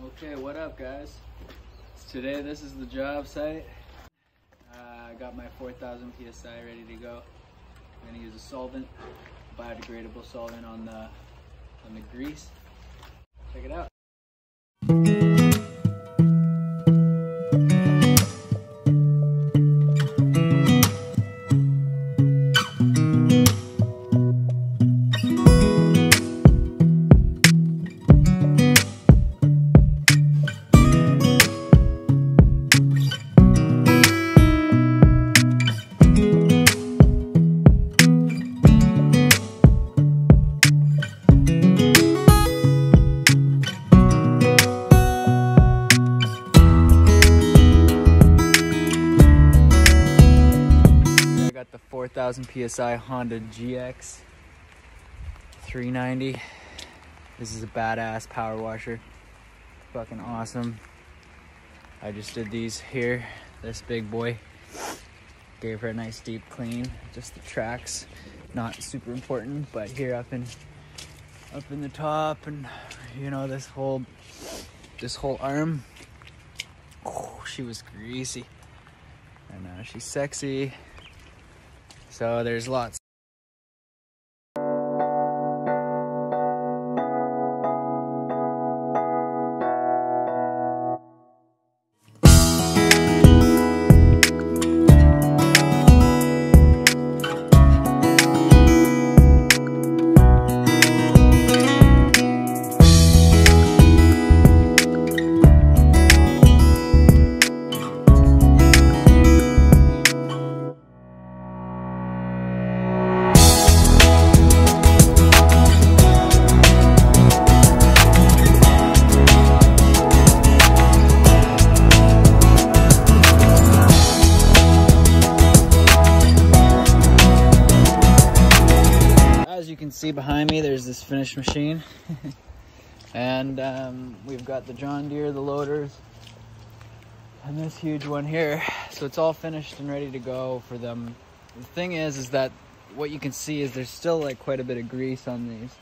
Okay, what up guys? Today this is the job site. I got my 4,000 PSI ready to go. I'm gonna use a solvent, biodegradable solvent on the grease. Check it out. Got the 4,000 PSI Honda GX 390. This is a badass power washer. Fucking awesome. I just did these here. This big boy. Gave her a nice deep clean. Just the tracks, not super important, but here up in the top, and you know, this whole arm. Oh, she was greasy. And she's sexy. So there's lots. As you can see behind me, there's this finished machine. And we've got the John Deere, the loaders, and this huge one here. So it's all finished and ready to go for them. The thing is that what you can see is there's still like quite a bit of grease on these,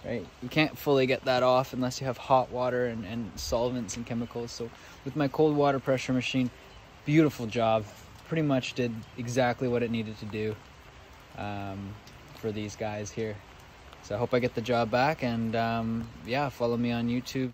right? You can't fully get that off unless you have hot water and solvents and chemicals. So with my cold water pressure machine, beautiful job. Pretty much did exactly what it needed to do. For these guys here. So I hope I get the job back, and yeah, follow me on YouTube.